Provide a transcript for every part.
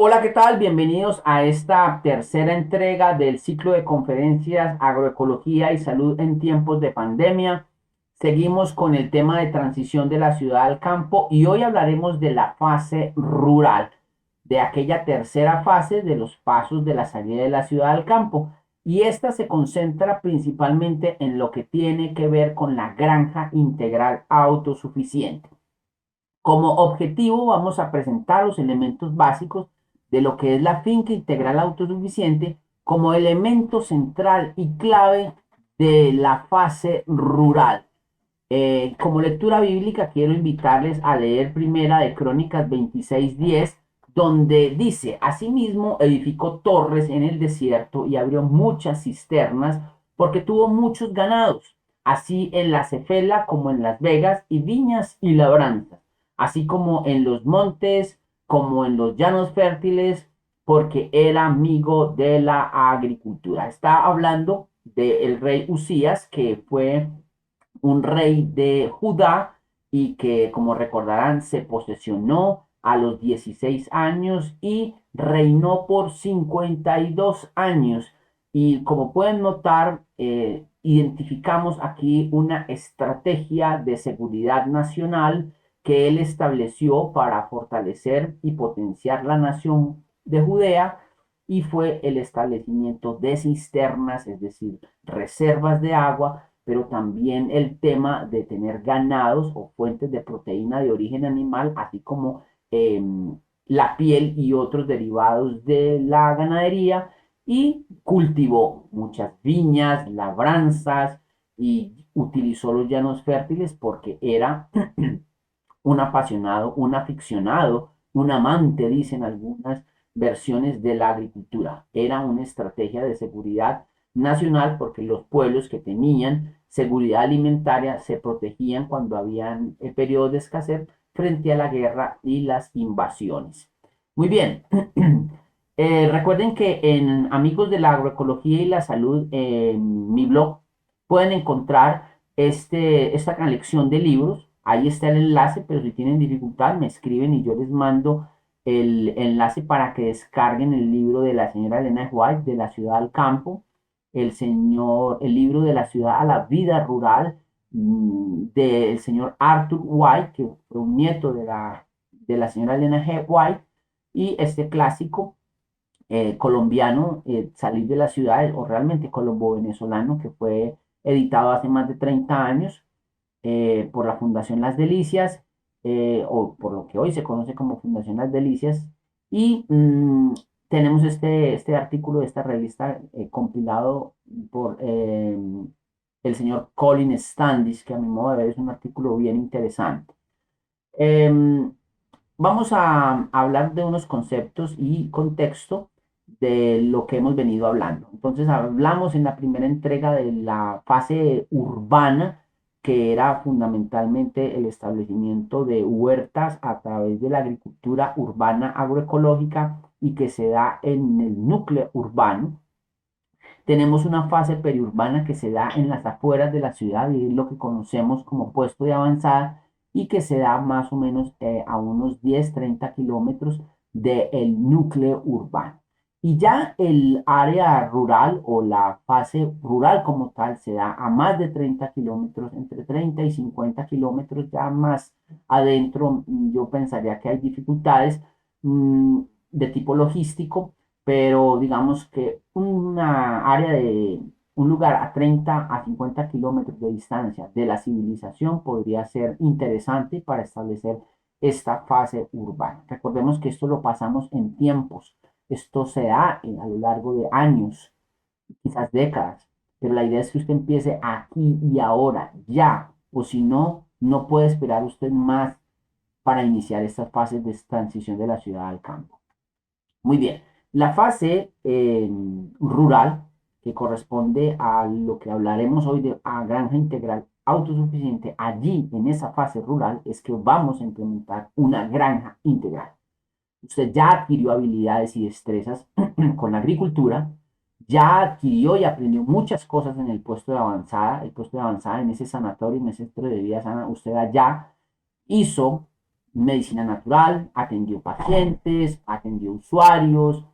Hola, ¿qué tal? Bienvenidos a esta tercera entrega del ciclo de conferencias Agroecología y Salud en tiempos de pandemia. Seguimos con el tema de transición de la ciudad al campo y hoy hablaremos de la fase rural, de aquella tercera fase de los pasos de la salida de la ciudad al campo. Y esta se concentra principalmente en lo que tiene que ver con la granja integral autosuficiente. Como objetivo vamos a presentar los elementos básicos de lo que es la finca integral autosuficiente como elemento central y clave de la fase rural. Como lectura bíblica quiero invitarles a leer Primera de Crónicas 26:10, donde dice: Asimismo edificó torres en el desierto y abrió muchas cisternas porque tuvo muchos ganados, así en la Cefela como en las vegas y viñas y labranzas, así como en los montes, como en los llanos fértiles, porque era amigo de la agricultura. Está hablando del rey Usías, que fue un rey de Judá y que, como recordarán, se posesionó a los 16 años y reinó por 52 años. Y como pueden notar, identificamos aquí una estrategia de seguridad nacional que él estableció para fortalecer y potenciar la nación de Judea, y fue el establecimiento de cisternas, es decir, reservas de agua, pero también el tema de tener ganados o fuentes de proteína de origen animal, así como eh, la piel y otros derivados de la ganadería, y cultivó muchas viñas, labranzas, y utilizó los llanos fértiles porque era un apasionado, un aficionado, un amante, dicen algunas versiones de la agricultura. Era una estrategia de seguridad nacional porque los pueblos que tenían seguridad alimentaria se protegían cuando habían periodos de escasez frente a la guerra y las invasiones. Muy bien. Recuerden que en Amigos de la Agroecología y la Salud, en mi blog, pueden encontrar esta colección de libros. Ahí está el enlace, pero si tienen dificultad me escriben y yo les mando el enlace para que descarguen el libro de la señora Elena White, De la ciudad al campo, el libro De la ciudad a la vida rural, del señor Arthur White, que fue un nieto de la señora Elena G. White, y este clásico colombiano, Salir de las ciudades, o realmente colombo-venezolano, que fue editado hace más de 30 años por la Fundación Las Delicias, o por lo que hoy se conoce como Fundación Las Delicias. Y tenemos este artículo de esta revista compilado por el señor Colin Standish, que a mi modo de ver es un artículo bien interesante. Em, Vamos a hablar de unos conceptos y contexto de lo que hemos venido hablando. Entonces, hablamos en la primera entrega de la fase urbana, que era fundamentalmente el establecimiento de huertas a través de la agricultura urbana agroecológica y que se da en el núcleo urbano. Tenemos una fase periurbana que se da en las afueras de la ciudad y es lo que conocemos como puesto de avanzada, y que se da más o menos a unos 10-30 kilómetros del núcleo urbano. Y ya el área rural o la fase rural como tal se da a más de 30 kilómetros, entre 30 y 50 kilómetros, ya más adentro yo pensaría que hay dificultades de tipo logístico, pero digamos que una área de un lugar a 30 a 50 kilómetros de distancia de la civilización podría ser interesante para establecer esta fase urbana. Recordemos que esto lo pasamos en tiempos, esto se da a lo largo de años, quizás décadas, pero la idea es que usted empiece aquí y ahora, ya, o si no, no puede esperar usted más para iniciar estas fases de transición de la ciudad al campo. Muy bien. La fase rural, que corresponde a lo que hablaremos hoy de a granja integral autosuficiente, allí en esa fase rural es que vamos a implementar una granja integral. Usted ya adquirió habilidades y destrezas con la agricultura, ya adquirió y aprendió muchas cosas en el puesto de avanzada, en ese sanatorio, en ese centro de vida sana. Usted allá hizo medicina natural, atendió pacientes, atendió usuarios,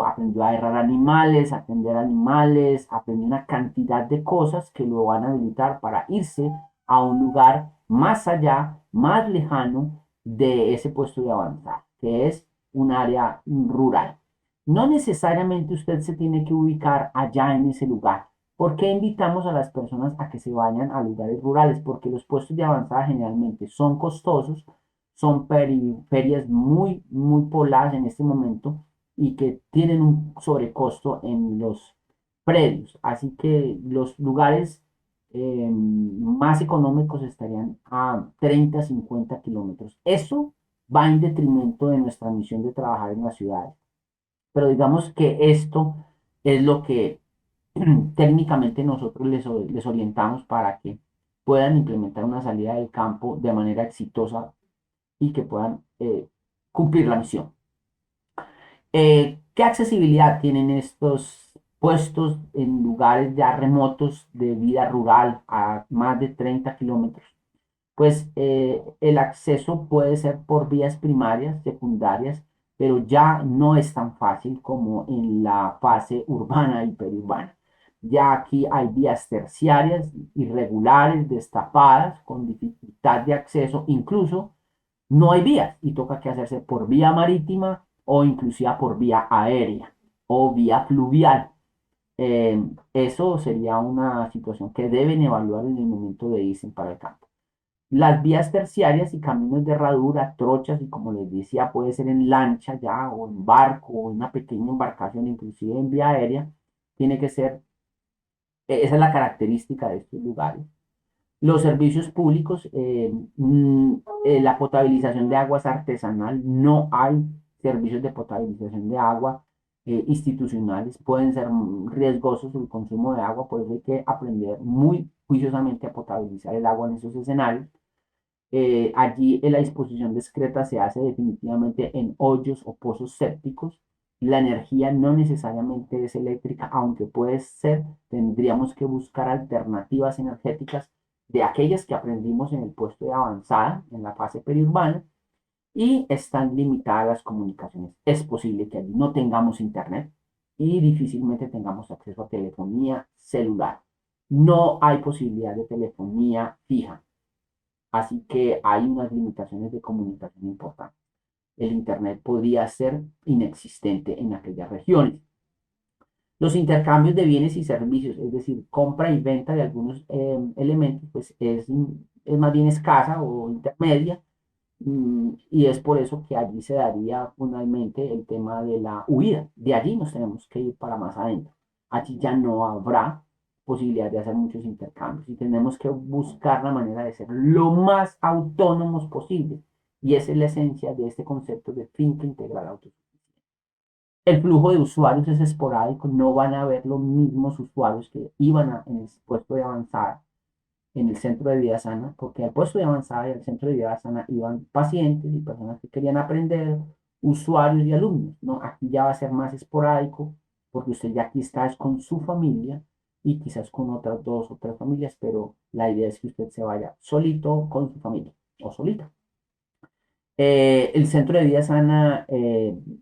aprendió a errar animales, a atender animales, aprendió una cantidad de cosas que lo van a habilitar para irse a un lugar más allá, más lejano de ese puesto de avanzada, que es un área rural. No necesariamente usted se tiene que ubicar allá en ese lugar. ¿Por qué invitamos a las personas a que se vayan a lugares rurales? Porque los puestos de avanzada generalmente son costosos, son periferias muy pobladas en este momento y que tienen un sobrecosto en los predios. Así que los lugares más económicos estarían a 30, 50 kilómetros. Eso va en detrimento de nuestra misión de trabajar en las ciudades. Pero digamos que esto es lo que técnicamente nosotros les orientamos para que puedan implementar una salida del campo de manera exitosa y que puedan cumplir la misión. ¿Qué accesibilidad tienen estos puestos en lugares ya remotos de vida rural a más de 30 kilómetros? Pues el acceso puede ser por vías primarias, secundarias, pero ya no es tan fácil como en la fase urbana y periurbana. Ya aquí hay vías terciarias, irregulares, destapadas, con dificultad de acceso, incluso no hay vías y toca que hacerse por vía marítima o inclusive por vía aérea o vía fluvial. Eso sería una situación que deben evaluar en el momento de irse para el campo. Las vías terciarias y caminos de herradura, trochas y como les decía, puede ser en lancha ya o en barco o en una pequeña embarcación, inclusive en vía aérea, tiene que ser, esa es la característica de estos lugares. Los servicios públicos, la potabilización de agua es artesanal, no hay servicios de potabilización de agua institucionales, pueden ser riesgosos el consumo de agua, por eso hay que aprender muy juiciosamente a potabilizar el agua en esos escenarios. Allí la disposición discreta se hace definitivamente en hoyos o pozos sépticos. La energía no necesariamente es eléctrica, aunque puede ser, tendríamos que buscar alternativas energéticas de aquellas que aprendimos en el puesto de avanzada, en la fase periurbana, y están limitadas las comunicaciones. Es posible que allí no tengamos internet y difícilmente tengamos acceso a telefonía celular. No hay posibilidad de telefonía fija. Así que hay unas limitaciones de comunicación importantes. El Internet podría ser inexistente en aquellas regiones. Los intercambios de bienes y servicios, es decir, compra y venta de algunos elementos, pues es más bien escasa o intermedia, y es por eso que allí se daría finalmente el tema de la huida. De allí nos tenemos que ir para más adentro. Allí ya no habrá posibilidad de hacer muchos intercambios y tenemos que buscar la manera de ser lo más autónomos posible. Y esa es la esencia de este concepto de finca integral autosuficiente. El flujo de usuarios es esporádico, no van a haber los mismos usuarios que iban en el puesto de avanzada en el centro de vida sana, porque al puesto de avanzada y al centro de vida sana iban pacientes y personas que querían aprender, usuarios y alumnos, ¿no? Aquí ya va a ser más esporádico, porque usted ya aquí está es con su familia y quizás con otras dos o tres familias, pero la idea es que usted se vaya solito con su familia o solita. El centro de vida sana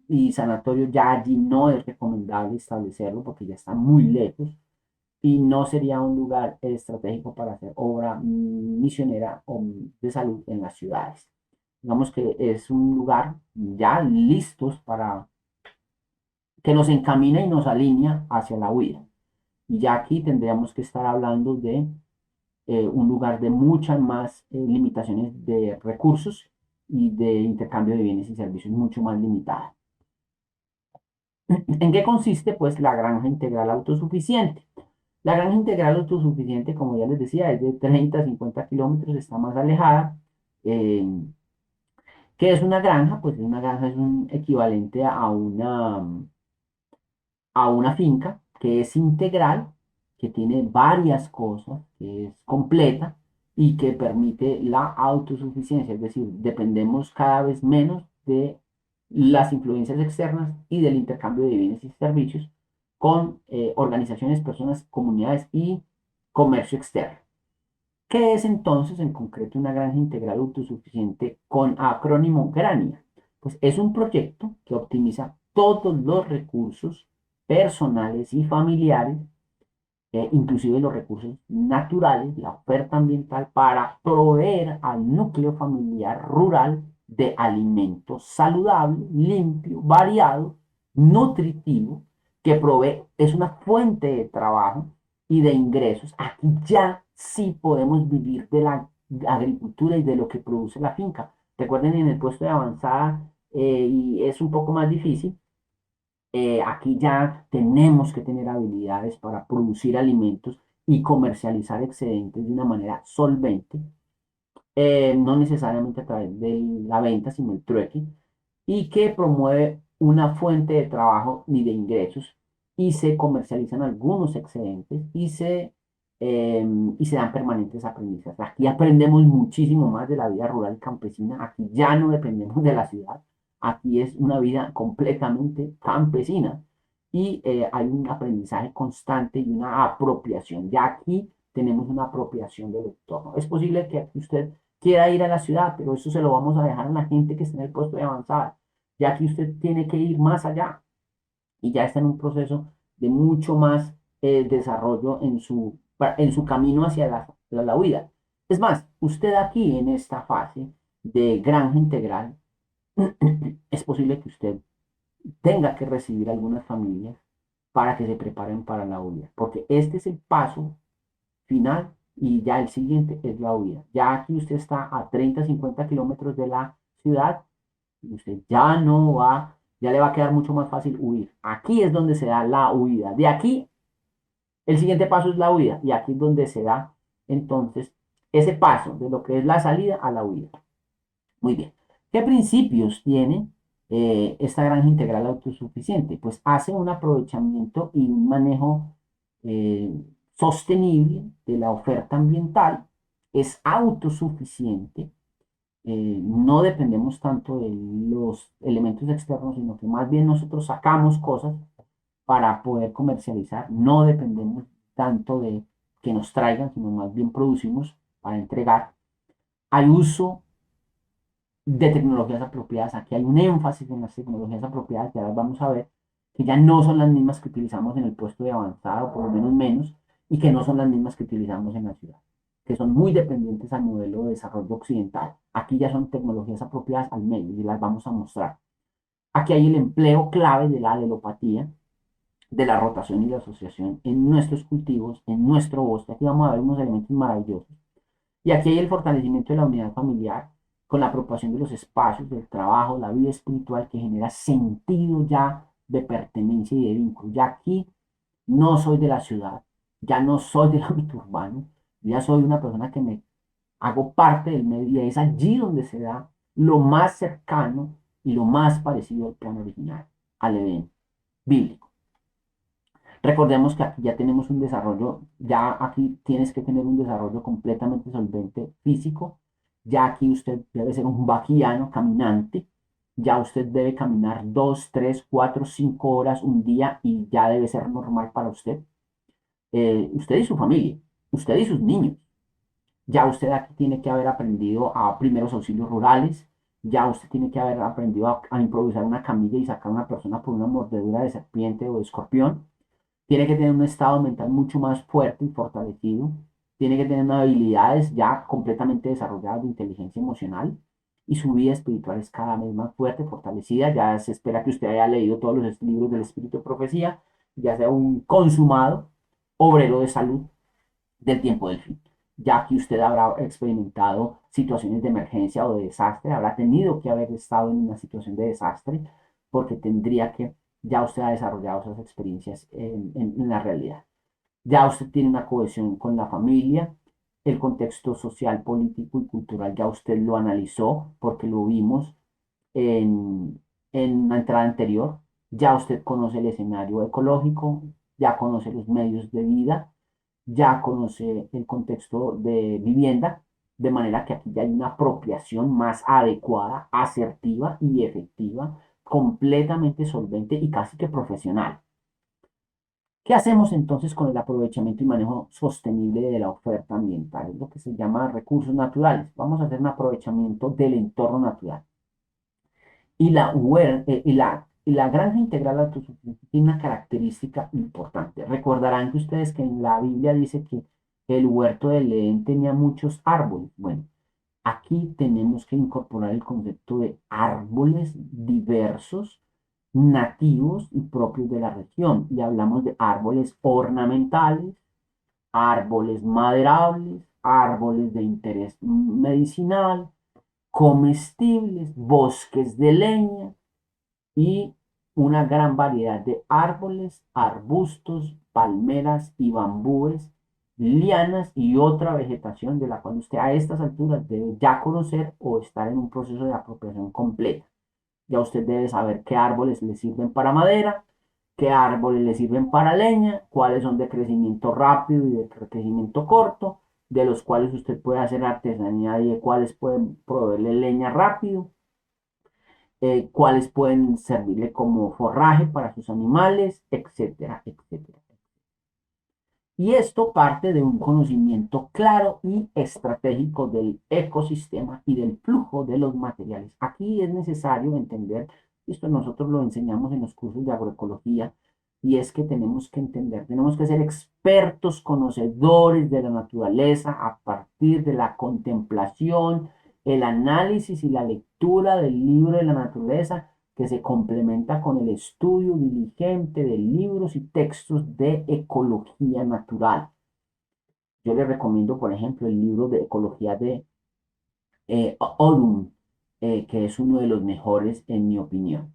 y sanatorio ya allí no es recomendable establecerlo porque ya está muy lejos y no sería un lugar estratégico para hacer obra misionera o de salud en las ciudades. Digamos que es un lugar ya listos para que nos encamina y nos alinea hacia la huida. Y ya aquí tendríamos que estar hablando de un lugar de muchas más limitaciones de recursos y de intercambio de bienes y servicios mucho más limitada. ¿En qué consiste? Pues la granja integral autosuficiente. La granja integral autosuficiente, como ya les decía, es de 30 a 50 kilómetros, está más alejada. Eh, ¿Qué es una granja? Pues una granja es un equivalente a una finca que es integral, que tiene varias cosas, que es completa y que permite la autosuficiencia, es decir, dependemos cada vez menos de las influencias externas y del intercambio de bienes y servicios con organizaciones, personas, comunidades y comercio externo. ¿Qué es entonces en concreto una granja integral autosuficiente con acrónimo GRANIA? Pues es un proyecto que optimiza todos los recursos personales y familiares, inclusive los recursos naturales, la oferta ambiental, para proveer al núcleo familiar rural de alimento saludable, limpio, variado, nutritivo, que provee, es una fuente de trabajo y de ingresos. Aquí ya sí podemos vivir de la agricultura y de lo que produce la finca. Recuerden, en el puesto de avanzada, y es un poco más difícil, aquí ya tenemos que tener habilidades para producir alimentos y comercializar excedentes de una manera solvente, no necesariamente a través de la venta, sino el trueque, y que promueve una fuente de trabajo y de ingresos, y se comercializan algunos excedentes y se dan permanentes aprendizajes. Aquí aprendemos muchísimo más de la vida rural campesina, aquí ya no dependemos de la ciudad, aquí es una vida completamente campesina y hay un aprendizaje constante y una apropiación. Ya aquí tenemos una apropiación del entorno. Es posible que aquí usted quiera ir a la ciudad, pero eso se lo vamos a dejar a la gente que está en el puesto de avanzada, ya que usted tiene que ir más allá y ya está en un proceso de mucho más desarrollo en su camino hacia la huida. Es más, usted aquí en esta fase de granja integral, es posible que usted tenga que recibir algunas familias para que se preparen para la huida, porque este es el paso final y ya el siguiente es la huida. Ya aquí usted está a 30, 50 kilómetros de la ciudad y usted ya no va, ya le va a quedar mucho más fácil huir. Aquí es donde se da la huida. De aquí, el siguiente paso es la huida y aquí es donde se da entonces ese paso de lo que es la salida a la huida. Muy bien. ¿Qué principios tiene esta granja integral autosuficiente? Pues hace un aprovechamiento y un manejo eh, sostenible de la oferta ambiental, es autosuficiente, no dependemos tanto de los elementos externos, sino que más bien nosotros sacamos cosas para poder comercializar, no dependemos tanto de que nos traigan, sino más bien producimos para entregar. Hay uso de tecnologías apropiadas. Aquí hay un énfasis en las tecnologías apropiadas, que ahora vamos a ver, que ya no son las mismas que utilizamos en el puesto de avanzada, o por lo menos, y que no son las mismas que utilizamos en la ciudad, que son muy dependientes al modelo de desarrollo occidental. Aquí ya son tecnologías apropiadas al medio y las vamos a mostrar. Aquí hay el empleo clave de la alelopatía, de la rotación y la asociación en nuestros cultivos, en nuestro bosque. Aquí vamos a ver unos elementos maravillosos. Y aquí hay el fortalecimiento de la unidad familiar con la apropiación de los espacios, del trabajo, la vida espiritual que genera sentido ya de pertenencia y de vínculo. Ya aquí no soy de la ciudad, ya no soy del ámbito urbano, ya soy una persona que me hago parte del medio y es allí donde se da lo más cercano y lo más parecido al plan original, al Edén bíblico. Recordemos que aquí ya tenemos un desarrollo, ya aquí tienes que tener un desarrollo completamente solvente físico, ya aquí usted debe ser un vaquiano caminante, ya usted debe caminar 2, 3, 4, 5 horas un día y ya debe ser normal para usted. Usted y su familia, usted y sus niños. Ya usted aquí tiene que haber aprendido a primeros auxilios rurales, ya usted tiene que haber aprendido a improvisar una camilla y sacar a una persona por una mordedura de serpiente o de escorpión. Tiene que tener un estado mental mucho más fuerte y fortalecido. Tiene que tener unas habilidades ya completamente desarrolladas de inteligencia emocional. Y su vida espiritual es cada vez más fuerte, fortalecida. Ya se espera que usted haya leído todos los libros del espíritu de profecía, ya sea un consumado obrero de salud del tiempo del fin. Ya que usted habrá experimentado situaciones de emergencia o de desastre, habrá tenido que haber estado en una situación de desastre, porque tendría que, ya usted ha desarrollado esas experiencias en la realidad. Ya usted tiene una cohesión con la familia, el contexto social, político y cultural, ya usted lo analizó porque lo vimos en, en una entrada anterior. Ya usted conoce el escenario ecológico, ya conoce los medios de vida, ya conoce el contexto de vivienda, de manera que aquí ya hay una apropiación más adecuada, asertiva y efectiva, completamente solvente y casi que profesional. ¿Qué hacemos entonces con el aprovechamiento y manejo sostenible de la oferta ambiental? Es lo que se llama recursos naturales. Vamos a hacer un aprovechamiento del entorno natural. Y la granja integral autosuficiente tiene una característica importante. Recordarán que ustedes que en la Biblia dice que el huerto del Edén tenía muchos árboles. Bueno, aquí tenemos que incorporar el concepto de árboles diversos, nativos y propios de la región. Y hablamos de árboles ornamentales, árboles maderables, árboles de interés medicinal, comestibles, bosques de leña y una gran variedad de árboles, arbustos, palmeras y bambúes, lianas y otra vegetación de la cual usted a estas alturas debe ya conocer o estar en un proceso de apropiación completa. Ya usted debe saber qué árboles le sirven para madera, qué árboles le sirven para leña, cuáles son de crecimiento rápido y de crecimiento corto, de los cuales usted puede hacer artesanía y de cuáles pueden proveerle leña rápido, cuáles pueden servirle como forraje para sus animales, etcétera, etcétera. Y esto parte de un conocimiento claro y estratégico del ecosistema y del flujo de los materiales. Aquí es necesario entender, esto nosotros lo enseñamos en los cursos de agroecología, y es que tenemos que entender, tenemos que ser expertos, conocedores de la naturaleza a partir de la contemplación, el análisis y la lectura del libro de la naturaleza que se complementa con el estudio diligente de libros y textos de ecología natural. Yo les recomiendo, por ejemplo, el libro de ecología de Odum, que es uno de los mejores en mi opinión.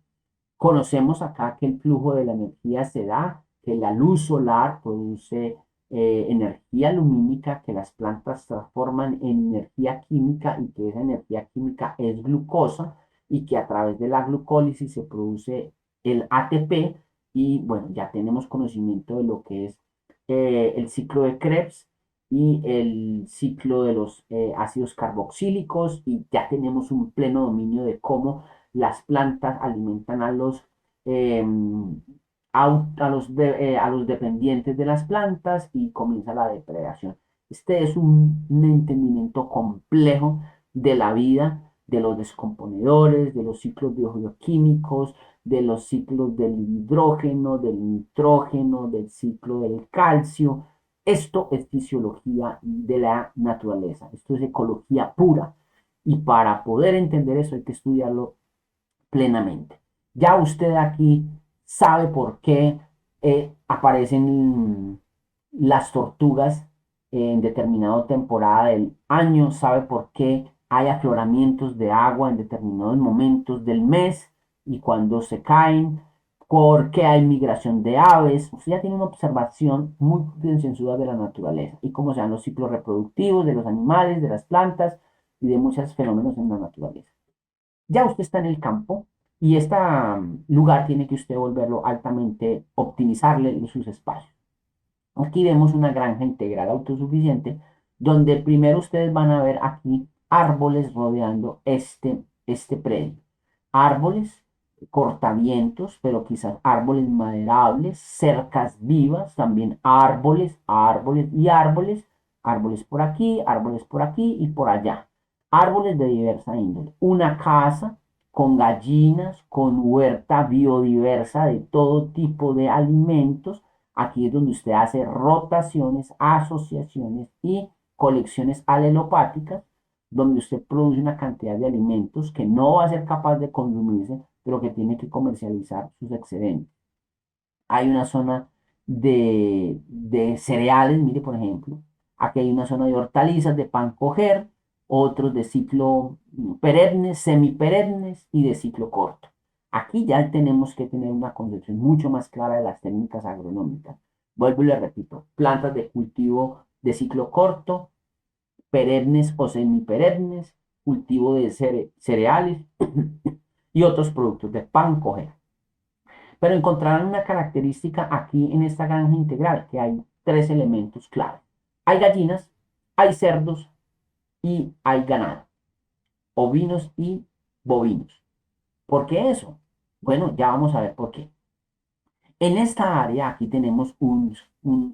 Conocemos acá que el flujo de la energía se da, que la luz solar produce energía lumínica que las plantas transforman en energía química y que esa energía química es glucosa y que a través de la glucólisis se produce el ATP y bueno, ya tenemos conocimiento de lo que es el ciclo de Krebs y el ciclo de los ácidos carboxílicos y ya tenemos un pleno dominio de cómo las plantas alimentan eh, a los dependientes de las plantas y comienza la depredación. Este es un entendimiento complejo de la vida, de los descomponedores, de los ciclos bioquímicos, de los ciclos del hidrógeno, del nitrógeno, del ciclo del calcio. Esto es fisiología de la naturaleza, esto es ecología pura. Y para poder entender eso hay que estudiarlo plenamente. Ya usted aquí sabe por qué aparecen las tortugas en determinada temporada del año, sabe por qué hay afloramientos de agua en determinados momentos del mes y cuando se caen, por qué hay migración de aves. Usted ya tiene una observación muy concienzuda de la naturaleza y cómo se dan los ciclos reproductivos de los animales, de las plantas y de muchos fenómenos en la naturaleza. Ya usted está en el campo y este lugar tiene que usted volverlo altamente, optimizarle sus espacios. Aquí vemos una granja integral autosuficiente donde primero ustedes van a ver aquí árboles rodeando este predio. Árboles cortavientos, pero quizás árboles maderables, cercas vivas, también árboles, árboles y árboles, árboles por aquí y por allá. Árboles de diversa índole. Una casa con gallinas, con huerta biodiversa de todo tipo de alimentos. Aquí es donde usted hace rotaciones, asociaciones y colecciones alelopáticas, donde usted produce una cantidad de alimentos que no va a ser capaz de consumirse, pero que tiene que comercializar sus excedentes. Hay una zona de cereales, mire por ejemplo, aquí hay una zona de hortalizas, de pan coger, otros de ciclo perennes, semiperennes y de ciclo corto. Aquí ya tenemos que tener una concepción mucho más clara de las técnicas agronómicas. Vuelvo y le repito, plantas de cultivo de ciclo corto, perennes o semiperennes, cultivo de cereales y otros productos de pan coger. Pero encontrarán una característica aquí en esta granja integral, que hay tres elementos clave. Hay gallinas, hay cerdos y hay ganado, ovinos y bovinos. ¿Por qué eso? Bueno, ya vamos a ver por qué. En esta área aquí tenemos un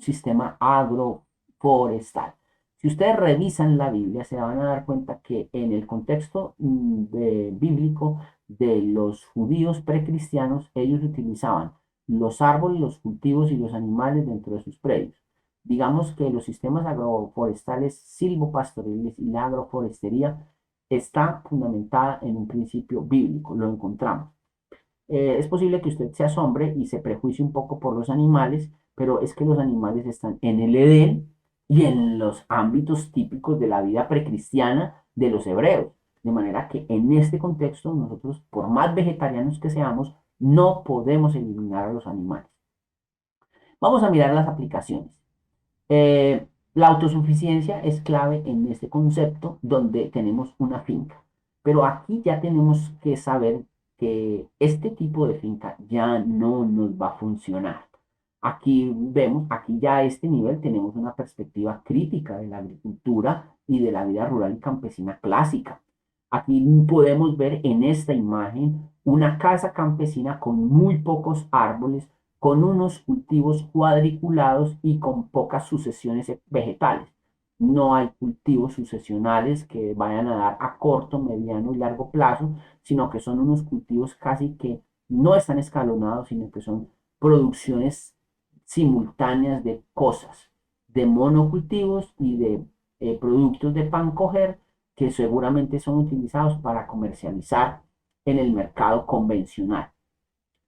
sistema agroforestal. Si ustedes revisan la Biblia, se van a dar cuenta que en el contexto bíblico de los judíos precristianos, ellos utilizaban los árboles, los cultivos y los animales dentro de sus predios. Digamos que los sistemas agroforestales silvopastoriles y la agroforestería está fundamentada en un principio bíblico, lo encontramos. Es posible que usted se asombre y se prejuicie un poco por los animales, pero es que los animales están en el Edén y en los ámbitos típicos de la vida precristiana de los hebreos. De manera que en este contexto nosotros, por más vegetarianos que seamos, no podemos eliminar a los animales. Vamos a mirar las aplicaciones. La autosuficiencia es clave en este concepto donde tenemos una finca. Pero aquí ya tenemos que saber que este tipo de finca ya no nos va a funcionar. Aquí vemos, aquí ya a este nivel tenemos una perspectiva crítica de la agricultura y de la vida rural y campesina clásica. Aquí podemos ver en esta imagen una casa campesina con muy pocos árboles, con unos cultivos cuadriculados y con pocas sucesiones vegetales. No hay cultivos sucesionales que vayan a dar a corto, mediano y largo plazo, sino que son unos cultivos casi que no están escalonados, sino que son producciones simultáneas de cosas, de monocultivos y de productos de pan coger que seguramente son utilizados para comercializar en el mercado convencional.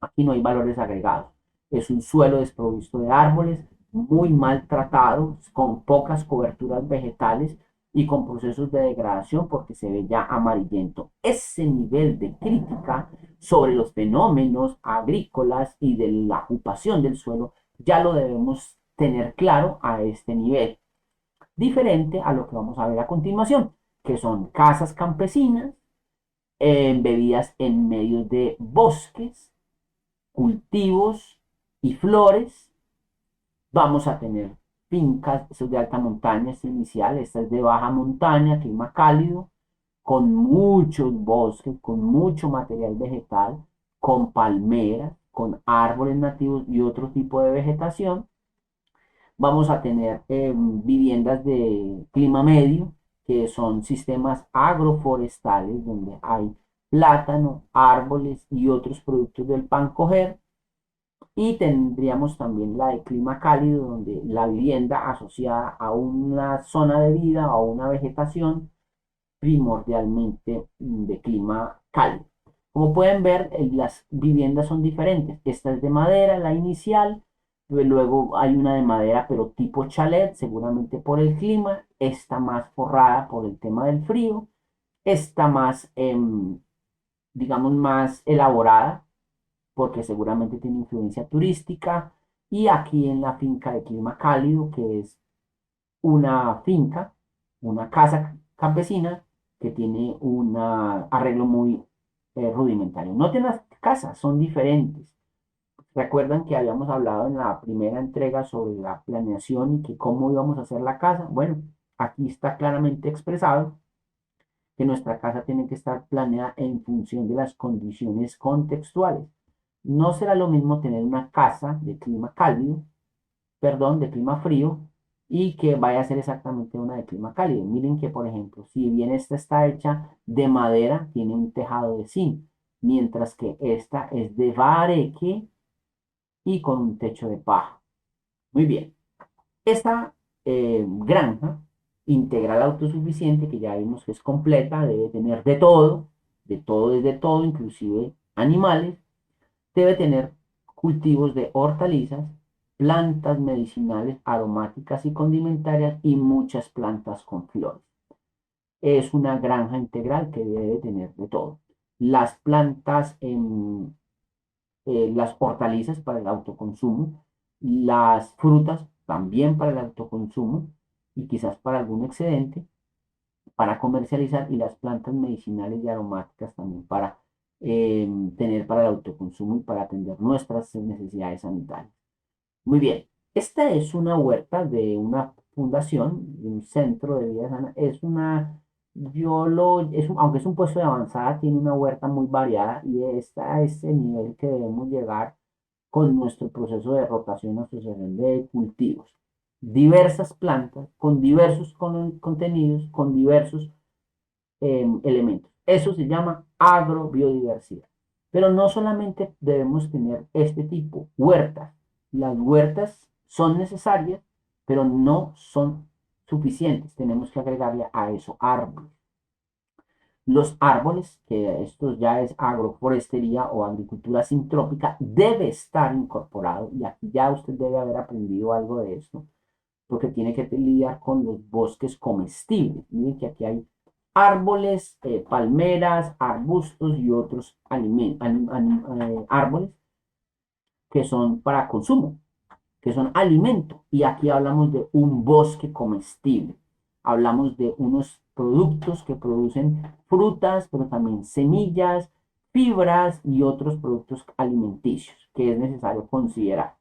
Aquí no hay valores agregados. Es un suelo desprovisto de árboles, muy maltratado, con pocas coberturas vegetales y con procesos de degradación porque se ve ya amarillento. Ese nivel de crítica sobre los fenómenos agrícolas y de la ocupación del suelo ya lo debemos tener claro a este nivel. Diferente a lo que vamos a ver a continuación, que son casas campesinas embebidas en medio de bosques, cultivos y flores. Vamos a tener fincas, eso es de alta montaña, es inicial, esta es de baja montaña, clima cálido, con muchos bosques, con mucho material vegetal, con palmeras, con árboles nativos y otro tipo de vegetación. Vamos a tener viviendas de clima medio, que son sistemas agroforestales, donde hay plátano, árboles y otros productos del pan coger. Y tendríamos también la de clima cálido, donde la vivienda asociada a una zona de vida o a una vegetación primordialmente de clima cálido. Como pueden ver, las viviendas son diferentes. Esta es de madera, la inicial. Luego hay una de madera, pero tipo chalet, seguramente por el clima. Esta más forrada por el tema del frío. Esta más, digamos, más elaborada porque seguramente tiene influencia turística. Y aquí en la finca de clima cálido, que es una finca, una casa campesina que tiene un arreglo muy rudimentario. Noten las casas, son diferentes. ¿Recuerdan que habíamos hablado en la primera entrega sobre la planeación y que cómo íbamos a hacer la casa? Bueno, aquí está claramente expresado que nuestra casa tiene que estar planeada en función de las condiciones contextuales. No será lo mismo tener una casa de clima cálido, perdón, de clima frío, y que vaya a ser exactamente una de clima cálido. Miren que, por ejemplo, si bien esta está hecha de madera, tiene un tejado de zinc, mientras que esta es de bareque y con un techo de paja. Muy bien. Esta granja integral autosuficiente, que ya vimos que es completa, debe tener de todo es de todo, inclusive animales, debe tener cultivos de hortalizas, plantas medicinales, aromáticas y condimentarias y muchas plantas con flores. Es una granja integral que debe tener de todo. Las plantas, las hortalizas para el autoconsumo, las frutas también para el autoconsumo y quizás para algún excedente para comercializar y las plantas medicinales y aromáticas también para tener para el autoconsumo y para atender nuestras necesidades sanitarias. Muy bien, esta es una huerta de una fundación, de un centro de vida sana. Es una, aunque es un puesto de avanzada, tiene una huerta muy variada y está a ese nivel que debemos llegar con nuestro proceso de rotación, asociación de cultivos. Diversas plantas con diversos contenidos, con diversos elementos. Eso se llama agrobiodiversidad. Pero no solamente debemos tener este tipo, huertas. Las huertas son necesarias, pero no son suficientes. Tenemos que agregarle a eso árboles. Los árboles, que esto ya es agroforestería o agricultura sintrópica, debe estar incorporado, y aquí ya usted debe haber aprendido algo de esto, porque tiene que lidiar con los bosques comestibles. Miren que aquí hay árboles, palmeras, arbustos y otros árboles que son para consumo, que son alimento. Y aquí hablamos de un bosque comestible. Hablamos de unos productos que producen frutas, pero también semillas, fibras y otros productos alimenticios que es necesario considerar.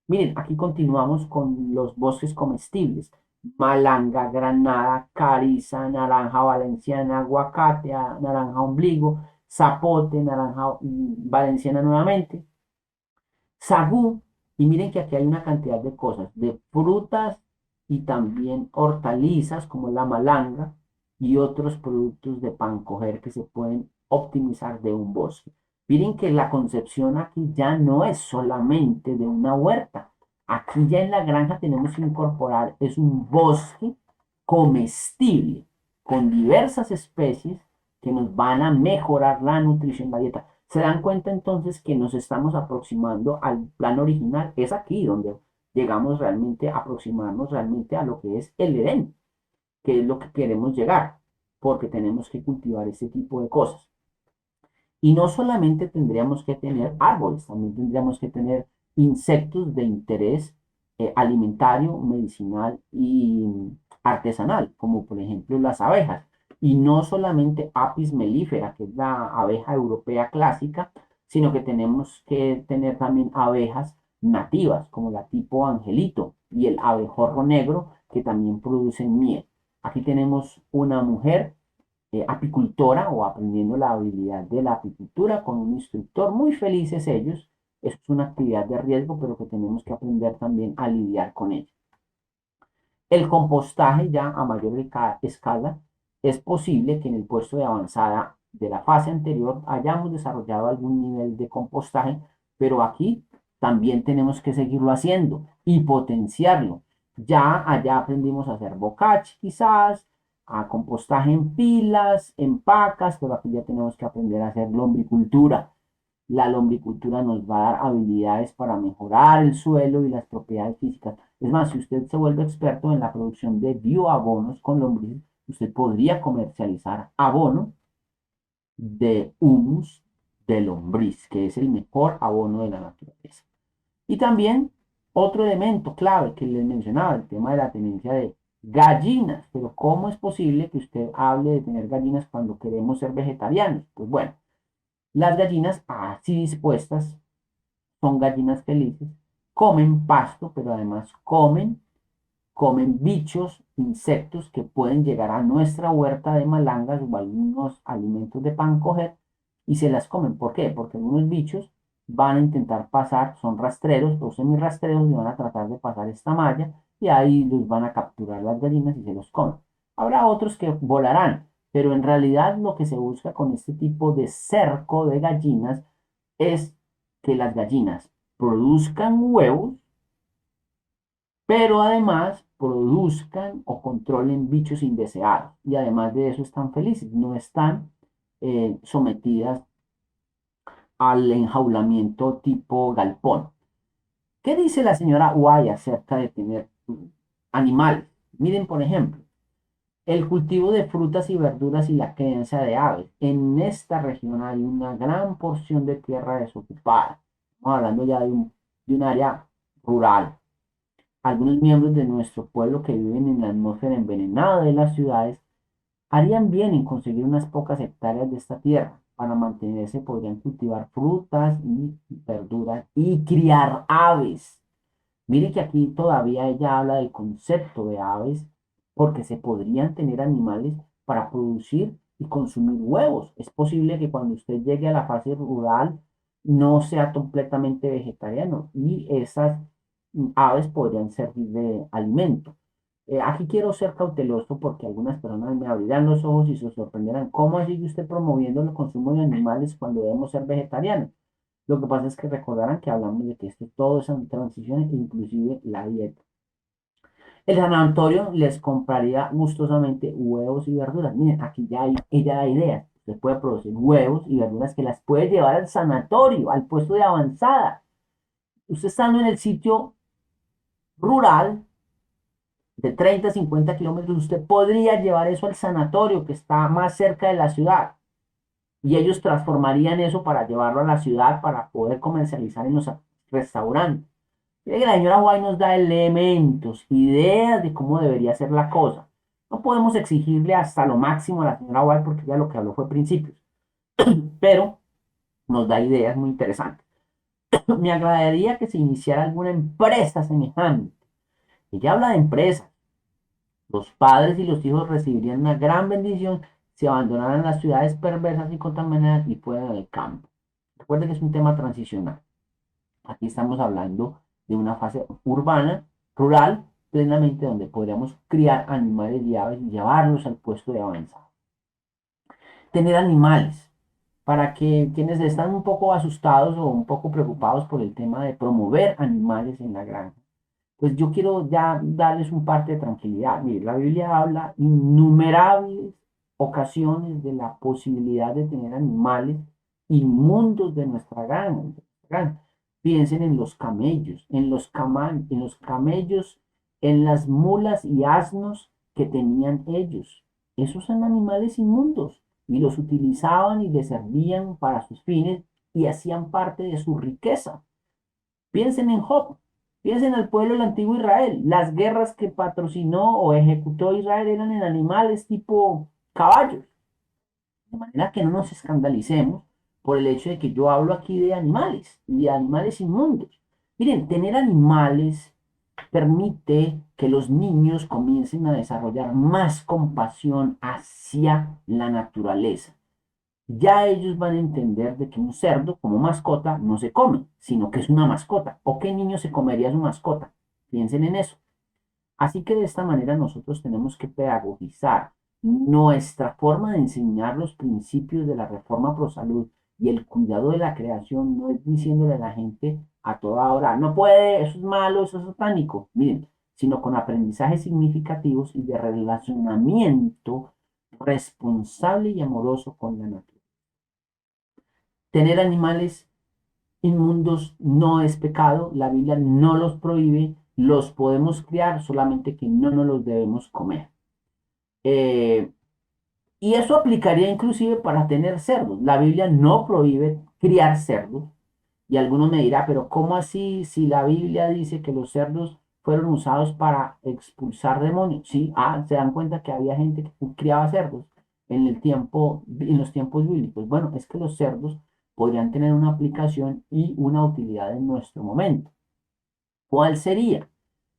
Miren, aquí continuamos con los bosques comestibles. Malanga, granada, cariza, naranja valenciana, aguacate, naranja ombligo, zapote, naranja valenciana nuevamente, sagú. Y miren que aquí hay una cantidad de cosas, de frutas y también hortalizas como la malanga y otros productos de pancoger que se pueden optimizar de un bosque. Miren que la concepción aquí ya no es solamente de una huerta. Aquí ya en la granja tenemos que incorporar, es un bosque comestible con diversas especies que nos van a mejorar la nutrición, la dieta. Se dan cuenta entonces que nos estamos aproximando al plan original. Es aquí donde llegamos realmente a aproximarnos realmente a lo que es el Edén, que es lo que queremos llegar, porque tenemos que cultivar este tipo de cosas. Y no solamente tendríamos que tener árboles, también tendríamos que tener insectos de interés alimentario, medicinal y artesanal, como por ejemplo las abejas. Y no solamente Apis mellifera, que es la abeja europea clásica, sino que tenemos que tener también abejas nativas, como la tipo angelito y el abejorro negro, que también producen miel. Aquí tenemos una mujer apicultora o aprendiendo la habilidad de la apicultura con un instructor, muy felices ellos. Eso es una actividad de riesgo, pero que tenemos que aprender también a lidiar con ella. El compostaje ya a mayor escala, es posible que en el puesto de avanzada de la fase anterior hayamos desarrollado algún nivel de compostaje, pero aquí también tenemos que seguirlo haciendo y potenciarlo. Ya allá aprendimos a hacer bocachi quizás, a compostaje en pilas, en pacas, pero aquí ya tenemos que aprender a hacer lombricultura. La lombricultura nos va a dar habilidades para mejorar el suelo y las propiedades físicas. Es más, si usted se vuelve experto en la producción de bioabonos con lombrices, usted podría comercializar abono de humus de lombriz, que es el mejor abono de la naturaleza. Y también otro elemento clave que les mencionaba, el tema de la tenencia de gallinas. Pero ¿cómo es posible que usted hable de tener gallinas cuando queremos ser vegetarianos? Pues bueno, las gallinas así dispuestas son gallinas felices, comen pasto, pero además comen bichos, insectos que pueden llegar a nuestra huerta de malangas o algunos alimentos de pan coger y se las comen. ¿Por qué? Porque algunos bichos van a intentar pasar, son rastreros o semirrastreros y van a tratar de pasar esta malla y ahí los van a capturar las gallinas y se los comen. Habrá otros que volarán, pero en realidad lo que se busca con este tipo de cerco de gallinas es que las gallinas produzcan huevos, pero además produzcan o controlen bichos indeseados. Y además de eso están felices, no están sometidas al enjaulamiento tipo galpón. ¿Qué dice la señora Guay acerca de tener animales? Miren, por ejemplo, el cultivo de frutas y verduras y la crianza de aves. En esta región hay una gran porción de tierra desocupada. Estamos hablando ya de un área rural. Algunos miembros de nuestro pueblo que viven en la atmósfera envenenada de las ciudades harían bien en conseguir unas pocas hectáreas de esta tierra. Para mantenerse podrían cultivar frutas y verduras y criar aves. Mire que aquí todavía ella habla del concepto de aves porque se podrían tener animales para producir y consumir huevos. Es posible que cuando usted llegue a la fase rural no sea completamente vegetariano y esas aves podrían servir de alimento. Aquí quiero ser cauteloso porque algunas personas me abrirán los ojos y se sorprenderán. ¿Cómo sigue usted promoviendo el consumo de animales cuando debemos ser vegetarianos? Lo que pasa es que recordarán que hablamos de que esto todo es en transiciones, inclusive la dieta. El sanatorio les compraría gustosamente huevos y verduras. Miren, aquí ya hay, ella da ideas. Usted puede producir huevos y verduras que las puede llevar al sanatorio, al puesto de avanzada. Usted estando en el sitio rural de 30 a 50 kilómetros, usted podría llevar eso al sanatorio que está más cerca de la ciudad. Y ellos transformarían eso para llevarlo a la ciudad para poder comercializar en los restaurantes. Mire que la señora White nos da elementos, ideas de cómo debería ser la cosa. No podemos exigirle hasta lo máximo a la señora White porque ya lo que habló fue principios, pero nos da ideas muy interesantes. Me agradaría que se iniciara alguna empresa semejante. Ella habla de empresas. Los padres y los hijos recibirían una gran bendición si abandonaran las ciudades perversas y contaminadas y fueran al campo. Recuerden que es un tema transicional. Aquí estamos hablando de una fase urbana, rural, plenamente donde podríamos criar animales y aves y llevarlos al puesto de avanzado. Tener animales, para que quienes están un poco asustados o un poco preocupados por el tema de promover animales en la granja, pues yo quiero ya darles un parte de tranquilidad. Mire, la Biblia habla innumerables ocasiones de la posibilidad de tener animales inmundos de nuestra granja. Piensen en los camellos, en los camellos, en las mulas y asnos que tenían ellos. Esos son animales inmundos y los utilizaban y les servían para sus fines y hacían parte de su riqueza. Piensen en Job, piensen al pueblo del antiguo Israel. Las guerras que patrocinó o ejecutó Israel eran en animales tipo caballos. De manera que no nos escandalicemos por el hecho de que yo hablo aquí de animales y de animales inmundos. Miren, tener animales permite que los niños comiencen a desarrollar más compasión hacia la naturaleza. Ya ellos van a entender de que un cerdo como mascota no se come, sino que es una mascota. ¿O qué niño se comería su mascota? Piensen en eso. Así que de esta manera nosotros tenemos que pedagogizar nuestra forma de enseñar los principios de la reforma pro salud y el cuidado de la creación. No es diciéndole a la gente a toda hora, no puede, eso es malo, eso es satánico. Miren, sino con aprendizajes significativos y de relacionamiento responsable y amoroso con la naturaleza. Tener animales inmundos no es pecado, la Biblia no los prohíbe, los podemos criar, solamente que no nos los debemos comer. Eh, y eso aplicaría inclusive para tener cerdos. La Biblia no prohíbe criar cerdos. Y algunos me dirán, pero ¿cómo así si la Biblia dice que los cerdos fueron usados para expulsar demonios? Sí, se dan cuenta que había gente que criaba cerdos en los tiempos bíblicos. Bueno, es que los cerdos podrían tener una aplicación y una utilidad en nuestro momento. ¿Cuál sería?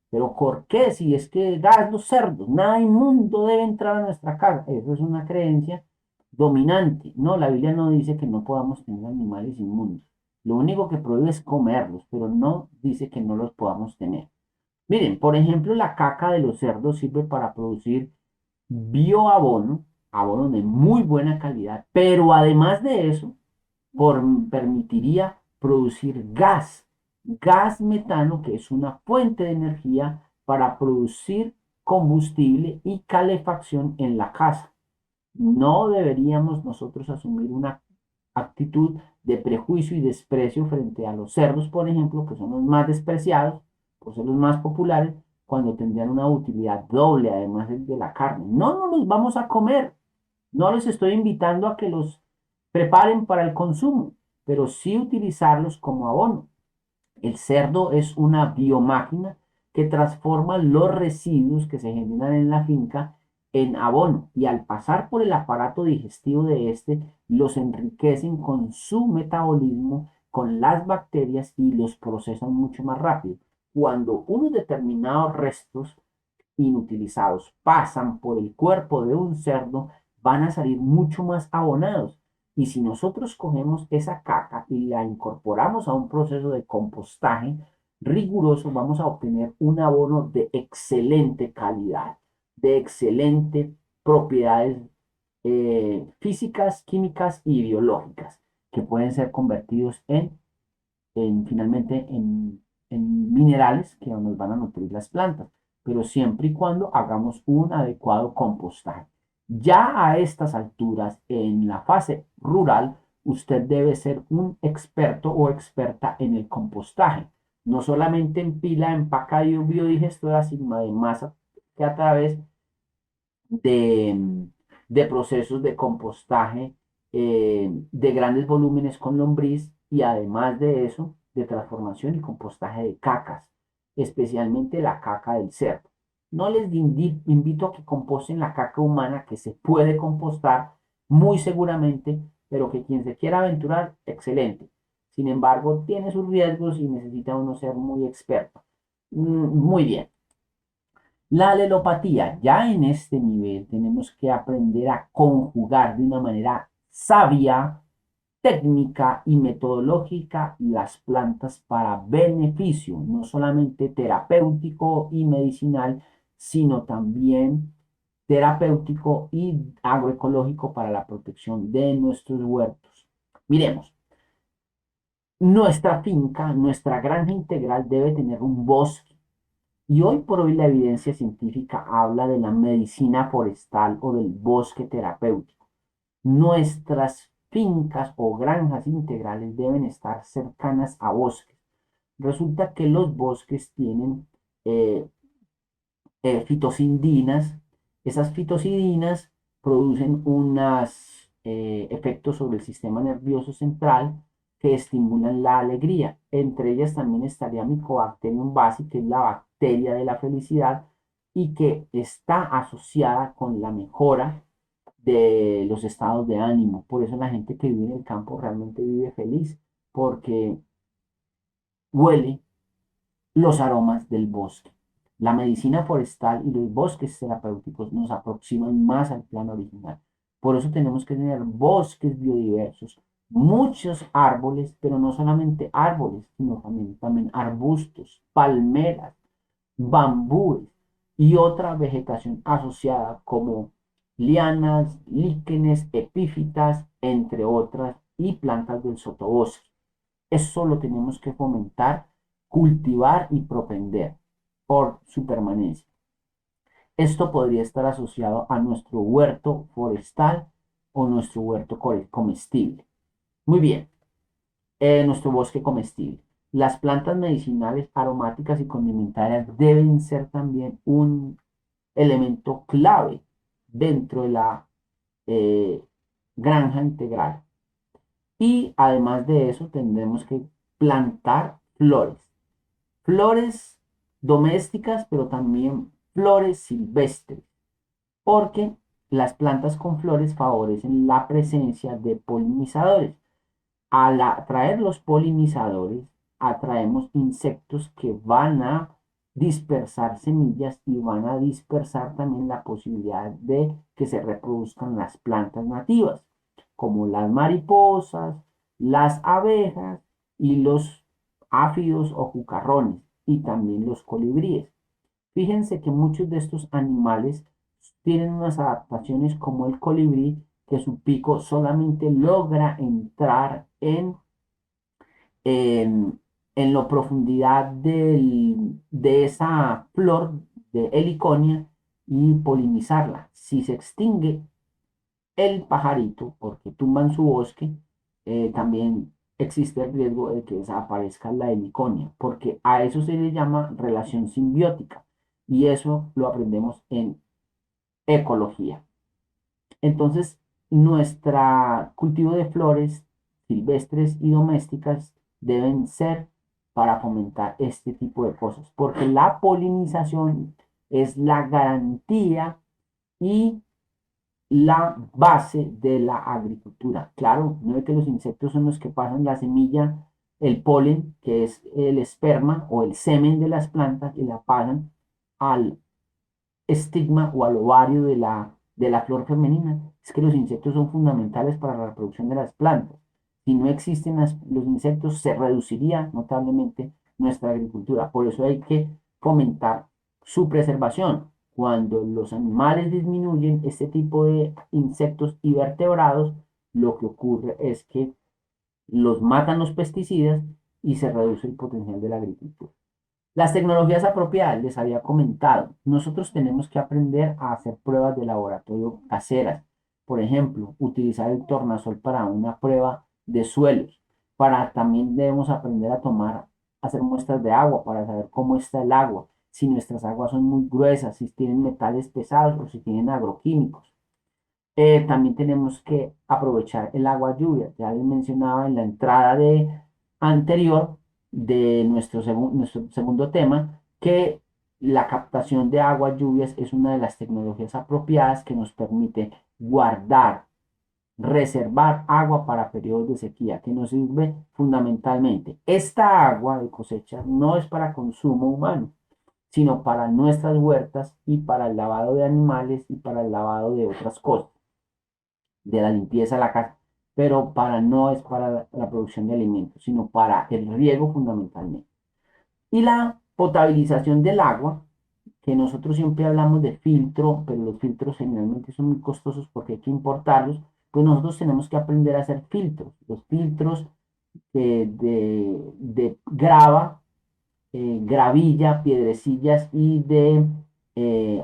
Pero ¿por qué? Si es que gas los cerdos, nada inmundo debe entrar a nuestra casa. Eso es una creencia dominante. No, la Biblia no dice que no podamos tener animales inmundos. Lo único que prohíbe es comerlos, pero no dice que no los podamos tener. Miren, por ejemplo, la caca de los cerdos sirve para producir bioabono, abono de muy buena calidad, pero además de eso, permitiría producir gas metano, que es una fuente de energía para producir combustible y calefacción en la casa. No deberíamos nosotros asumir una actitud de prejuicio y desprecio frente a los cerdos, por ejemplo, que son los más despreciados, por ser los más populares, cuando tendrían una utilidad doble, además de la carne. No, no los vamos a comer. No les estoy invitando a que los preparen para el consumo, pero sí utilizarlos como abono. El cerdo es una biomáquina que transforma los residuos que se generan en la finca en abono y al pasar por el aparato digestivo de este, los enriquecen con su metabolismo, con las bacterias y los procesan mucho más rápido. Cuando unos determinados restos inutilizados pasan por el cuerpo de un cerdo, van a salir mucho más abonados. Y si nosotros cogemos esa caca y la incorporamos a un proceso de compostaje riguroso, vamos a obtener un abono de excelente calidad, de excelentes propiedades físicas, químicas y biológicas, que pueden ser convertidos finalmente en minerales que nos van a nutrir las plantas, pero siempre y cuando hagamos un adecuado compostaje. Ya a estas alturas, en la fase rural, usted debe ser un experto o experta en el compostaje, no solamente en pila, empaca y biodigestora, sino además que a través de, de procesos de compostaje de grandes volúmenes con lombriz y además de eso, de transformación y compostaje de cacas, especialmente la caca del cerdo. No les invito a que composten la caca humana que se puede compostar muy seguramente, pero que quien se quiera aventurar, excelente. Sin embargo, tiene sus riesgos y necesita uno ser muy experto. Muy bien. La alelopatía, ya en este nivel tenemos que aprender a conjugar de una manera sabia, técnica y metodológica las plantas para beneficio, no solamente terapéutico y medicinal, sino también terapéutico y agroecológico para la protección de nuestros huertos. Miremos, nuestra finca, nuestra granja integral debe tener un bosque y hoy por hoy la evidencia científica habla de la medicina forestal o del bosque terapéutico. Nuestras fincas o granjas integrales deben estar cercanas a bosques. Resulta que los bosques tienen eh, fitocidinas. Esas fitocidinas producen unos efectos sobre el sistema nervioso central que estimulan la alegría. Entre ellas también estaría Mycobacterium basi, que es la bacteria de la felicidad y que está asociada con la mejora de los estados de ánimo. Por eso la gente que vive en el campo realmente vive feliz, porque huele los aromas del bosque. La medicina forestal y los bosques terapéuticos nos aproximan más al plano original. Por eso tenemos que tener bosques biodiversos, muchos árboles, pero no solamente árboles, sino también arbustos, palmeras, bambúes y otra vegetación asociada como lianas, líquenes, epífitas, entre otras, y plantas del sotobosque. Eso lo tenemos que fomentar, cultivar y propender por su permanencia. Esto podría estar asociado a nuestro huerto forestal o nuestro huerto comestible. Muy bien, nuestro bosque comestible. Las plantas medicinales, aromáticas y condimentarias deben ser también un elemento clave dentro de la eh, granja integral. Y además de eso, tendremos que plantar flores. Flores domésticas, pero también flores silvestres, porque las plantas con flores favorecen la presencia de polinizadores. Al atraer los polinizadores, atraemos insectos que van a dispersar semillas y van a dispersar también la posibilidad de que se reproduzcan las plantas nativas, como las mariposas, las abejas y los áfidos o cucarrones, y también los colibríes. Fíjense que muchos de estos animales tienen unas adaptaciones como el colibrí, que su pico solamente logra entrar en, en la profundidad de esa flor de heliconia y polinizarla. Si se extingue el pajarito porque tumban su bosque, también existe el riesgo de que desaparezca la heliconia, porque a eso se le llama relación simbiótica y eso lo aprendemos en ecología. Entonces, nuestro cultivo de flores silvestres y domésticas deben ser para fomentar este tipo de cosas, porque la polinización es la garantía y la base de la agricultura. Claro, no es que los insectos son los que pasan la semilla, el polen, que es el esperma o el semen de las plantas, y la pasan al estigma o al ovario de la flor femenina es que los insectos son fundamentales para la reproducción de las plantas. Si no existen los insectos, se reduciría notablemente nuestra agricultura. Por eso hay que fomentar su preservación. Cuando los animales disminuyen este tipo de insectos y vertebrados, lo que ocurre es que los matan los pesticidas y se reduce el potencial de la agricultura. Las tecnologías apropiadas, les había comentado, nosotros tenemos que aprender a hacer pruebas de laboratorio caseras. Por ejemplo, utilizar el tornasol para una prueba de suelos. También debemos aprender a hacer muestras de agua para saber cómo está el agua, si nuestras aguas son muy gruesas, si tienen metales pesados o si tienen agroquímicos. También tenemos que aprovechar el agua lluvia. Ya les mencionaba en la entrada anterior de nuestro segundo tema que la captación de agua lluvias es una de las tecnologías apropiadas que nos permite guardar, reservar agua para periodos de sequía, que nos sirve fundamentalmente. Esta agua de cosecha no es para consumo humano, sino para nuestras huertas y para el lavado de animales y para el lavado de otras cosas de la limpieza de la casa, pero no es para la producción de alimentos, sino para el riego fundamentalmente. Y la potabilización del agua, que nosotros siempre hablamos de filtro, pero los filtros generalmente son muy costosos porque hay que importarlos, pues nosotros tenemos que aprender a hacer filtros. Los filtros de grava, gravilla, piedrecillas y de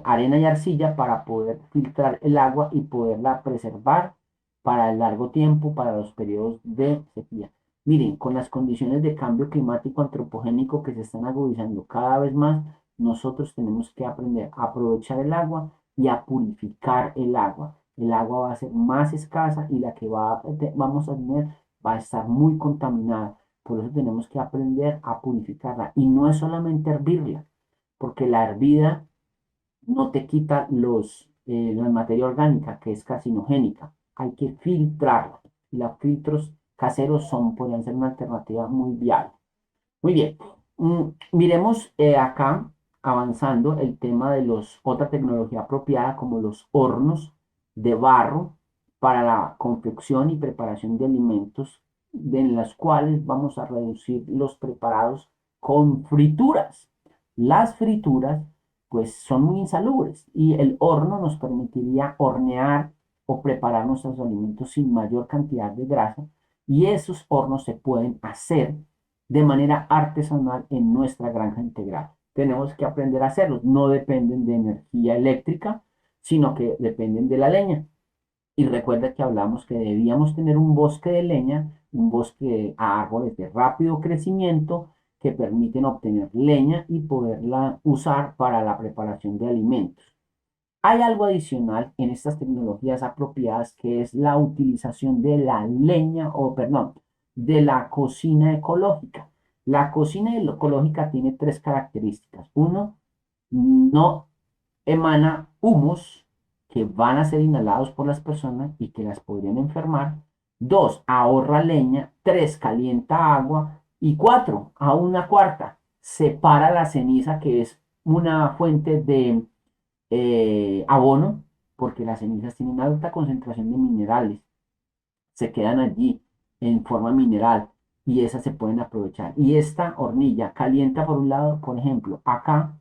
arena y arcilla para poder filtrar el agua y poderla preservar para el largo tiempo, para los periodos de sequía. Miren, con las condiciones de cambio climático antropogénico que se están agudizando cada vez más, nosotros tenemos que aprender a aprovechar el agua y a purificar el agua. El agua va a ser más escasa y la que vamos a tener va a estar muy contaminada. Por eso tenemos que aprender a purificarla. Y no es solamente hervirla, porque la hervida no te quita la materia orgánica, que es carcinogénica. Hay que filtrarla. Y los filtros caseros podrían ser una alternativa muy viable. Muy bien. Miremos acá, avanzando, el tema de otra tecnología apropiada, como los hornos de barro para la confección y preparación de alimentos, en las cuales vamos a reducir los preparados con frituras. Las frituras, pues, son muy insalubres y el horno nos permitiría hornear o preparar nuestros alimentos sin mayor cantidad de grasa, y esos hornos se pueden hacer de manera artesanal en nuestra granja integral. Tenemos que aprender a hacerlos. No dependen de energía eléctrica, sino que dependen de la leña. Y recuerda que hablamos que debíamos tener un bosque de leña, un bosque de árboles de rápido crecimiento que permiten obtener leña y poderla usar para la preparación de alimentos. Hay algo adicional en estas tecnologías apropiadas que es la utilización de la leña, o perdón, de la cocina ecológica. La cocina ecológica tiene tres características. Uno, no emana humos que van a ser inhalados por las personas y que las podrían enfermar. Dos, ahorra leña. Tres, calienta agua. Y cuatro, a una cuarta, separa la ceniza, que es una fuente de abono, porque las cenizas tienen alta concentración de minerales, se quedan allí en forma mineral y esas se pueden aprovechar. Y esta hornilla calienta por un lado, por ejemplo, acá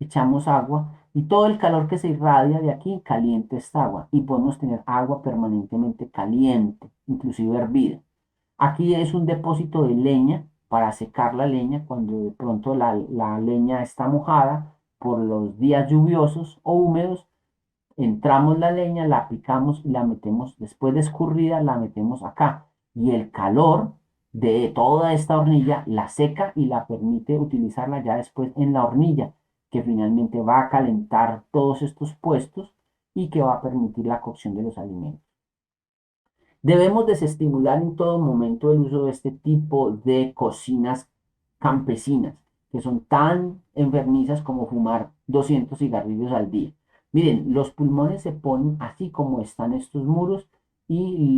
echamos agua y todo el calor que se irradia de aquí calienta esta agua y podemos tener agua permanentemente caliente, inclusive hervida. Aquí es un depósito de leña para secar la leña cuando de pronto la leña está mojada por los días lluviosos o húmedos. Entramos la leña, la picamos y la metemos, después de escurrida, la metemos acá. Y el calor de toda esta hornilla la seca y la permite utilizarla ya después en la hornilla, que finalmente va a calentar todos estos puestos y que va a permitir la cocción de los alimentos. Debemos desestimular en todo momento el uso de este tipo de cocinas campesinas, que son tan enfermizas como fumar 200 cigarrillos al día. Miren, los pulmones se ponen así como están estos muros y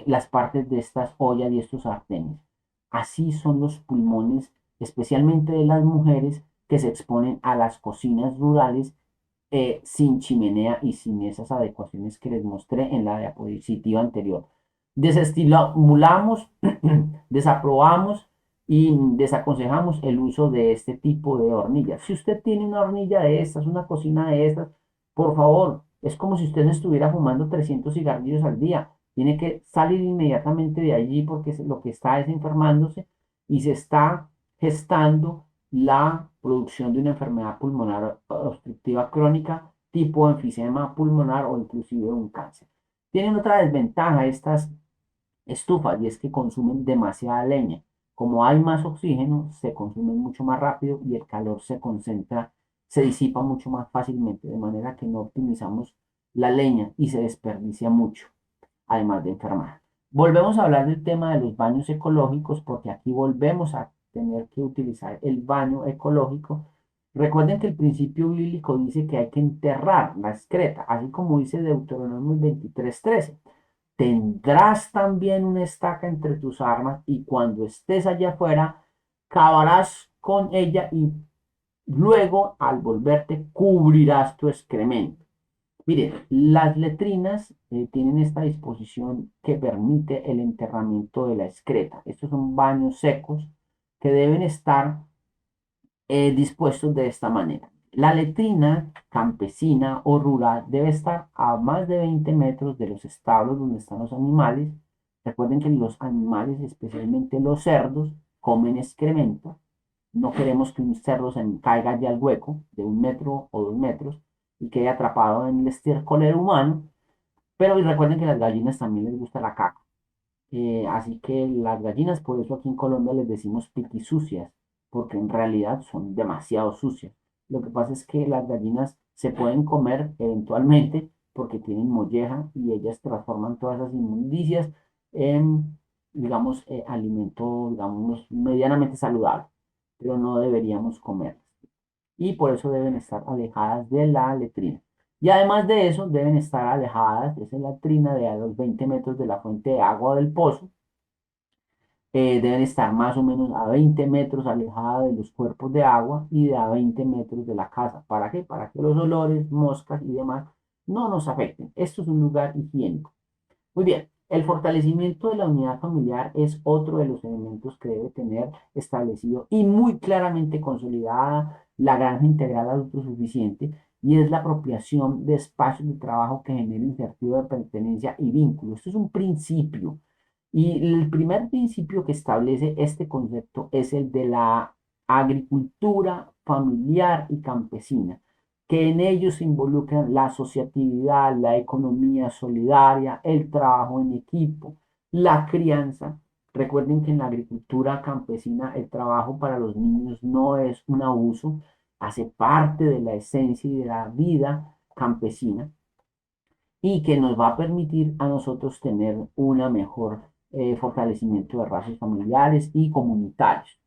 las partes de estas ollas y estos sartenes. Así son los pulmones, especialmente de las mujeres que se exponen a las cocinas rurales sin chimenea y sin esas adecuaciones que les mostré en la diapositiva anterior. Desestimulamos, desaprobamos y desaconsejamos el uso de este tipo de hornillas. Si usted tiene una hornilla de estas, una cocina de estas, por favor, es como si usted estuviera fumando 300 cigarrillos al día. Tiene que salir inmediatamente de allí porque lo que está es enfermándose y se está gestando la producción de una enfermedad pulmonar obstructiva crónica tipo enfisema pulmonar o inclusive un cáncer. Tienen otra desventaja estas estufas y es que consumen demasiada leña. Como hay más oxígeno, se consumen mucho más rápido y el calor se concentra, se disipa mucho más fácilmente, de manera que no optimizamos la leña y se desperdicia mucho, además de enfermar. Volvemos a hablar del tema de los baños ecológicos porque aquí volvemos a tener que utilizar el baño ecológico. Recuerden que el principio bíblico dice que hay que enterrar la excreta, así como dice Deuteronomio 23:13. Tendrás también una estaca entre tus armas y cuando estés allá afuera, cavarás con ella y luego al volverte cubrirás tu excremento. Mire, las letrinas tienen esta disposición que permite el enterramiento de la excreta. Estos son baños secos que deben estar dispuestos de esta manera. La letrina campesina o rural debe estar a más de 20 metros de los establos donde están los animales. Recuerden que los animales, especialmente los cerdos, comen excremento. No queremos que un cerdo se caiga ya al hueco de 1 metro o 2 metros y quede atrapado en el estercolero humano. Pero y recuerden que a las gallinas también les gusta la caca. Así que las gallinas, por eso aquí en Colombia les decimos piquisucias, porque en realidad son demasiado sucias. Lo que pasa es que las gallinas se pueden comer eventualmente porque tienen molleja y ellas transforman todas esas inmundicias en, digamos, alimento, digamos, medianamente saludable, pero no deberíamos comerlas. Y por eso deben estar alejadas de la letrina. Y además de eso, deben estar alejadas de esa letrina de a los 20 metros de la fuente de agua del pozo. Deben estar más o menos a 20 metros alejadas de los cuerpos de agua y de a 20 metros de la casa. ¿Para qué? Para que los olores, moscas y demás no nos afecten. Esto es un lugar higiénico. Muy bien, el fortalecimiento de la unidad familiar es otro de los elementos que debe tener establecido y muy claramente consolidada la granja integral autosuficiente y es la apropiación de espacios de trabajo que generen sentido de pertenencia y vínculo. Esto es un principio y el primer principio que establece este concepto es el de la agricultura familiar y campesina, que en ellos se involucran la asociatividad, la economía solidaria, el trabajo en equipo, la crianza. Recuerden que en la agricultura campesina el trabajo para los niños no es un abuso, hace parte de la esencia y de la vida campesina y que nos va a permitir a nosotros tener una mejor fortalecimiento de razas familiares y comunitarios.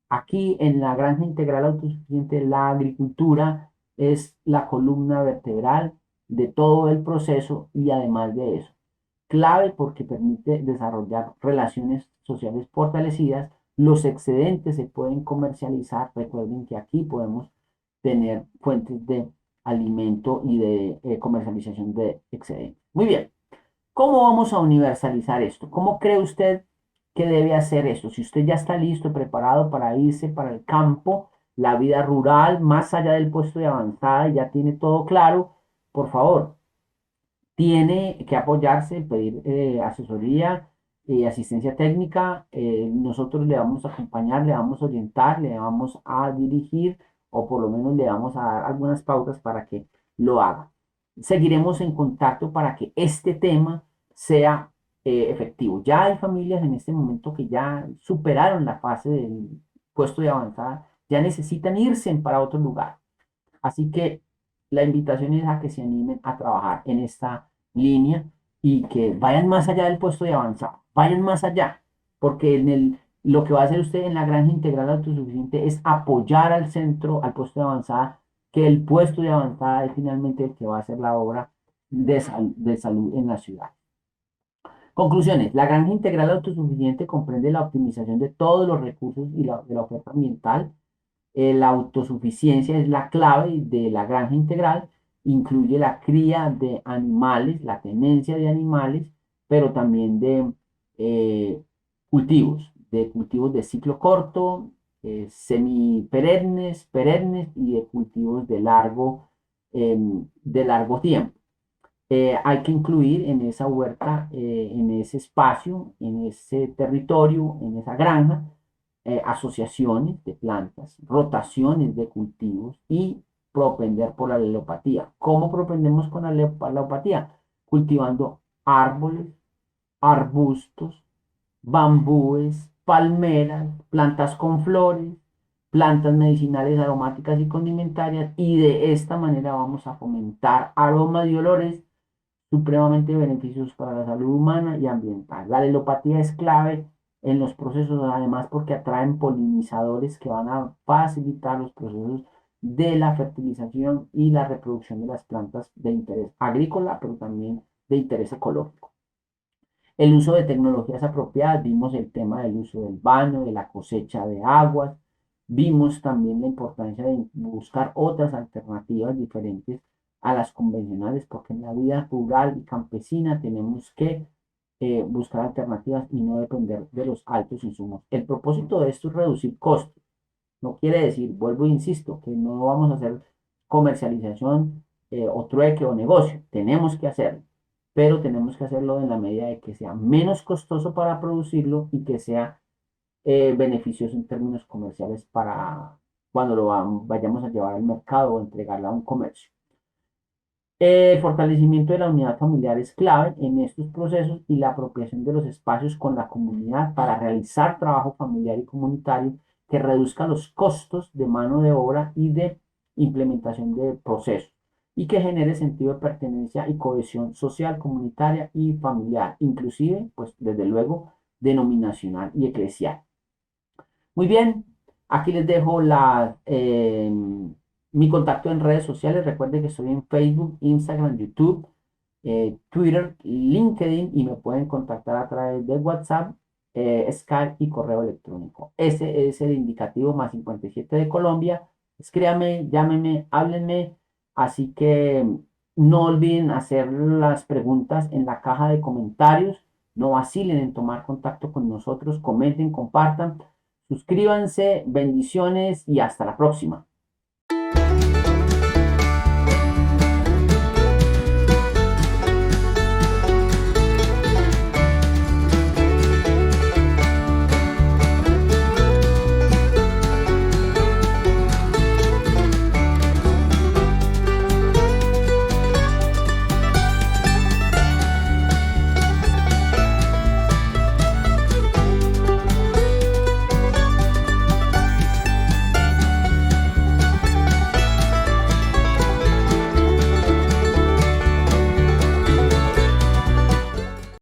Aquí en la granja integral autosuficiente, la agricultura es la columna vertebral de todo el proceso y además de eso, clave porque permite desarrollar relaciones sociales fortalecidas. Los excedentes se pueden comercializar. Recuerden que aquí podemos tener fuentes de alimento y de comercialización de excedentes. Muy bien. ¿Cómo vamos a universalizar esto? ¿Cómo cree usted que debe hacer esto? Si usted ya está listo, preparado para irse para el campo, la vida rural, más allá del puesto de avanzada, y ya tiene todo claro, por favor, tiene que apoyarse, pedir asesoría y asistencia técnica. Nosotros le vamos a acompañar, le vamos a orientar, le vamos a dirigir o por lo menos le vamos a dar algunas pautas para que lo haga. Seguiremos en contacto para que este tema sea efectivo. Ya hay familias en este momento que ya superaron la fase del puesto de avanzada, ya necesitan irse para otro lugar. Así que la invitación es a que se animen a trabajar en esta línea y que vayan más allá del puesto de avanzado, vayan más allá, porque lo que va a hacer usted en la granja integral autosuficiente es apoyar al centro, al puesto de avanzada, que el puesto de avanzada es finalmente el que va a hacer la obra de salud en la ciudad. Conclusiones. La granja integral autosuficiente comprende la optimización de todos los recursos y de la oferta ambiental. La autosuficiencia es la clave de la granja integral incluye la cría de animales, la tenencia de animales, pero también eh, de cultivos de ciclo corto, semiperennes, perennes y de cultivos de largo tiempo. Hay que incluir en esa huerta, en ese espacio, en ese territorio, en esa granja, asociaciones de plantas, rotaciones de cultivos y propender por la alelopatía. ¿Cómo propendemos con la alelopatía? Cultivando árboles, arbustos, bambúes, palmeras, plantas con flores, plantas medicinales aromáticas y condimentarias, y de esta manera vamos a fomentar aromas y olores supremamente beneficiosos para la salud humana y ambiental. La alelopatía es clave en los procesos, además porque atraen polinizadores que van a facilitar los procesos de la fertilización y la reproducción de las plantas de interés agrícola, pero también de interés ecológico. El uso de tecnologías apropiadas, vimos el tema del uso del baño, de la cosecha de aguas, vimos también la importancia de buscar otras alternativas diferentes a las convencionales, porque en la vida rural y campesina tenemos que buscar alternativas y no depender de los altos insumos. El propósito de esto es reducir costos. No quiere decir, vuelvo e insisto, que no vamos a hacer comercialización o trueque o negocio. Tenemos que hacerlo, pero tenemos que hacerlo en la medida de que sea menos costoso para producirlo y que sea beneficioso en términos comerciales para cuando vayamos a llevar al mercado o entregarlo a un comercio. El fortalecimiento de la unidad familiar es clave en estos procesos y la apropiación de los espacios con la comunidad para realizar trabajo familiar y comunitario que reduzca los costos de mano de obra y de implementación de procesos y que genere sentido de pertenencia y cohesión social, comunitaria y familiar, inclusive, pues desde luego, denominacional y eclesial. Muy bien, aquí les dejo mi contacto en redes sociales. Recuerden que estoy en Facebook, Instagram, YouTube, Twitter, LinkedIn y me pueden contactar a través de WhatsApp, Skype y correo electrónico. Ese es el indicativo más 57 de Colombia. Escríbanme, llámenme, háblenme. Así que no olviden hacer las preguntas en la caja de comentarios. No vacilen en tomar contacto con nosotros. Comenten, compartan. Suscríbanse, bendiciones y hasta la próxima.